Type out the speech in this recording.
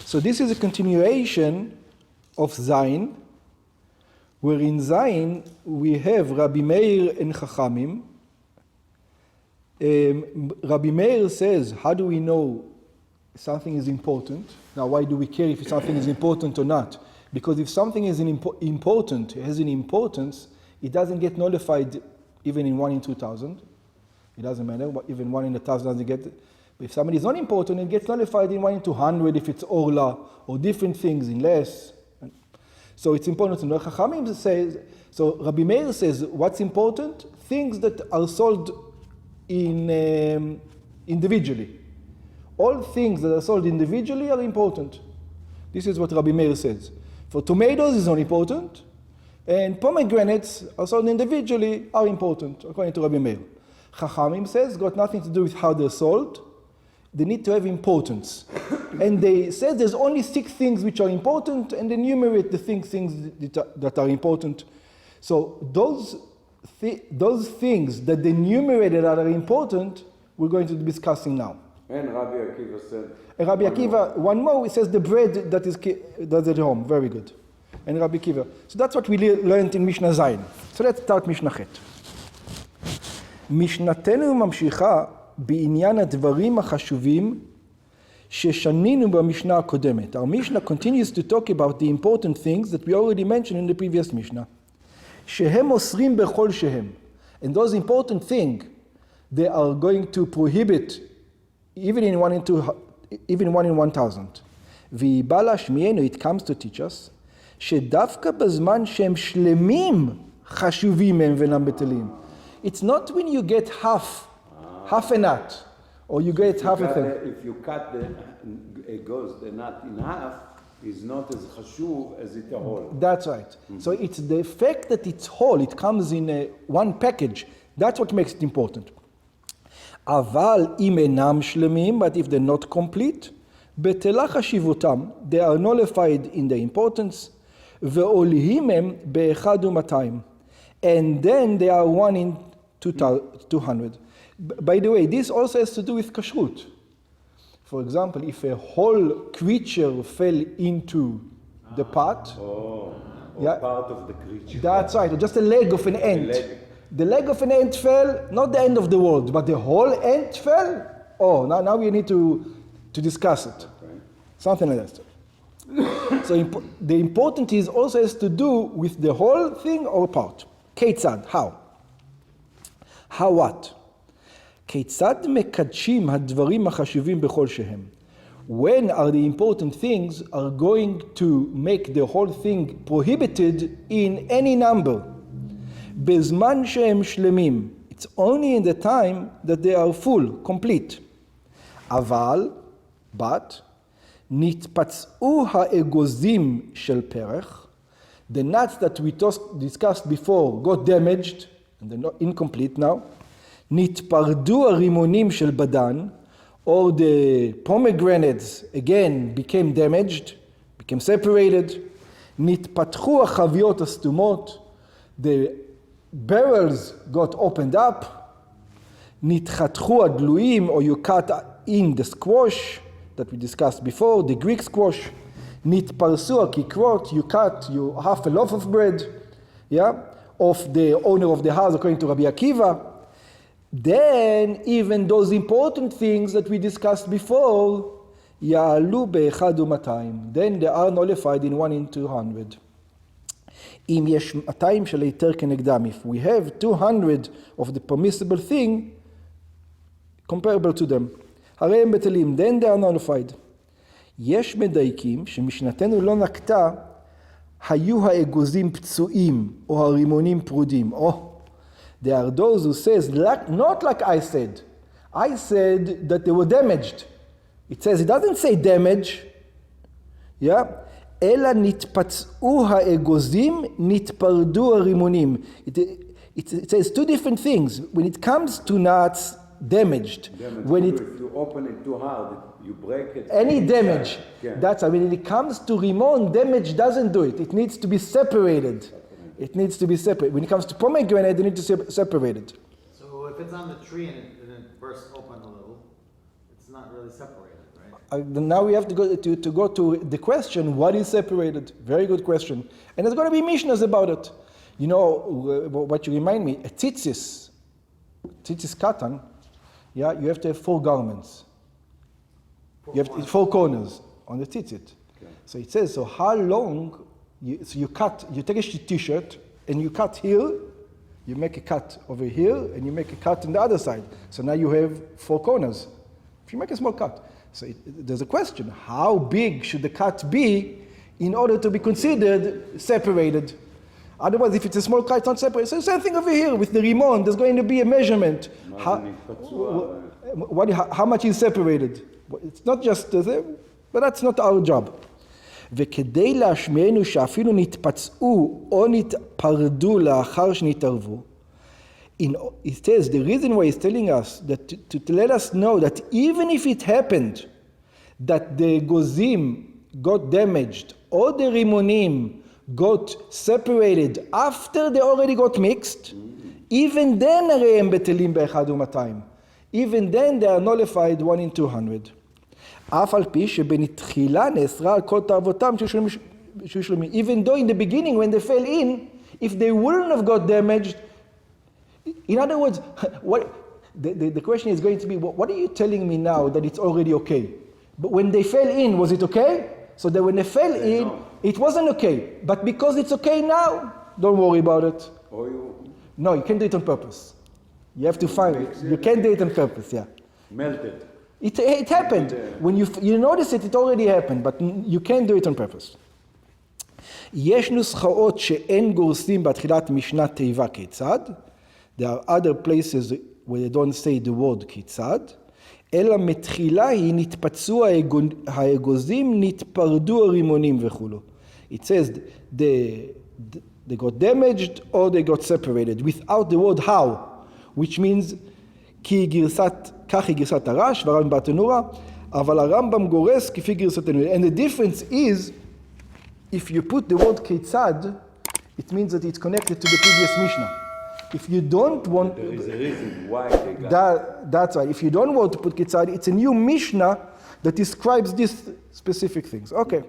So this is a continuation of Zayin, where in Zayin we have Rabbi Meir and Chachamim. Rabbi Meir says, how do we know something is important? Now, why do we care if something is important or not? Because if something is important, it has an importance, it doesn't get nullified even in 1 in 2,000. It doesn't matter, even 1 in 1,000 doesn't get it. But if somebody is not important, it gets nullified in 1 in 200 if it's Orla, or different things in less. So it's important to know. Chachamim says, so Rabbi Meir says, what's important? Things that are sold individually. All things that are sold individually are important. This is what Rabbi Meir says. For tomatoes is not important, and pomegranates are sold individually are important, according to Rabbi Meir. Chachamim says, got nothing to do with how they're sold. They need to have importance. And they say there's only 6 things which are important, and they enumerate the things that are important. So those things that they enumerated that are important, we're going to be discussing now. And Rabbi Akiva said... And Rabbi Akiva, one more, he says the bread that's at home. Very good. And Rabbi Akiva. So that's what we learned in Mishnah Zayin. So let's start Mishnah Chet. משנתנו ממשיכה בעניין הדברים החשובים ששנינו במשנה הקודמת. Our Mishnah continues to talk about the important things that we already mentioned in the previous Mishnah. שהם אוסרים בכל שהם. And those important things, they are going to prohibit even in 1 in 1,000. והיא באה להשמיענו, it comes to teach us, שדווקא בזמן שהם שלמים חשובים הם ואינם בטלים. It's not when you get half a nut, or you get half a thing. If you cut the nut in half, it's not as chashuv as it a whole. That's right. Mm-hmm. So it's the fact that it's whole, it comes in one package. That's what makes it important. אבל אם אינם שלמים, but if they're not complete, בטלה חשיבותם, they are nullified in the importance, ועולים הם באחד ומאתיים. And then they are 1 in 200. By the way, this also has to do with kashrut. For example, if a whole creature fell into the pot, part of the creature. That's right, or just a leg of an ant. The leg of an ant fell, not the end of the world, but the whole ant fell. Oh, now we need to discuss it. Okay. Something like that. So the important is also has to do with the whole thing or part. Ketzad, how? How what? כיצד מקדשים הדברים החשובים בכל שהם? When are the important things are going to make the whole thing prohibited in any number? בזמן שהם שלמים. It's only in the time that they are full, complete. אבל, but, נתפצעו האגוזים של פרח. The nuts that we discussed before got damaged, and they're not incomplete now. נתפרדו הרימונים של בדן, or the pomegranates again became damaged, became separated. נתפתחו החביות הסתומות, the barrels got opened up. נתחתכו הדלויים, or you cut in the squash that we discussed before, the Greek squash. נתפרסו הכיכרות, you cut half a loaf of bread, of the owner of the house, according to Rabbi Akiva. Then even those important things that we discussed before, יעלו באחד ומאתיים. Then they are nullified in 1 in 200. אם יש 200 של היתר כנגדם, if we have 200 of the permissible thing, comparable to them, הרי הם בטלים, then they are nullified. יש מדייקים שמשנתנו לא נקטה, היו האגוזים פצועים, או הרימונים פרודים. There are those who says, not like I said. I said that they were damaged. It says, it doesn't say damage. אלא נתפצעו האגוזים, נתפרדו הרימונים. It says 2 different things. When it comes to nuts, damaged. When if you open it too hard, you break it. Any damage. That's when it comes to rimon, damage doesn't do it. It needs to be separated. It needs to be separate. When it comes to pomegranate, they need to separate it. So if it's on the tree and it bursts open a little, it's not really separated, right? Now we have to go to the question, what is separated? Very good question. And there's going to be Mishnahs about it. You know, what you remind me, a tzitzis katan, yeah, you have to have 4 garments. You have 4 corners on the tzitzit. Okay. So it says, so how long, you take a t-shirt and you cut here, you make a cut over here, and you make a cut on the other side. So now you have 4 corners. If you make a small cut. So there's a question, how big should the cut be in order to be considered separated? Otherwise, if it's a small cut, it's not separated. So same thing over here with the rimon, there's going to be a measurement. How much is separated? It's not just, but that's not our job. וכדי להשמיענו שאפילו נתפצעו או נתפרדו לאחר שנתערבו. It says, the reason why he's telling us, that to let us know that even if it happened that the gozim got damaged or the rimonim got separated after they already got mixed, even then הרי הם בטלים באחד ומאתיים. Even then they are nullified 1 in 200. אף על פי שבנתחילה נאסרה על כל תאוותם של שלמים. Even though in the beginning when they fell in, if they wouldn't have got damaged, in other words, what the question is going to be, what are you telling me now that it's already okay? But when they fell in, was it okay? So that when they fell in, it wasn't okay. But because it's okay now, don't worry about it. No, you can't do it on purpose. You have to find it. You can't do it on purpose, yeah. Melted. It happened. When you notice it already happened, but you can't do it on purpose. יש נוסחאות שאין גורסים בתחילת משנה תיבה כיצד. There are other places where they don't say the word כיצד. אלא מתחילה היא נתפצעו האגוזים, נתפרדו הרימונים וכולו. It says they got damaged or they got separated without the word how, which means כי כך היא גרסת הרש והרמב"ם ברטנורה, אבל הרמב"ם גורס כפי גרסתנו. And the difference is, if you put the word כיצד, it means that it's connected to the previous Mishnah. If you don't want... There is a reason why they got that's right. If you don't want to put כיצד, it's a new Mishnah that describes these specific things. Okay.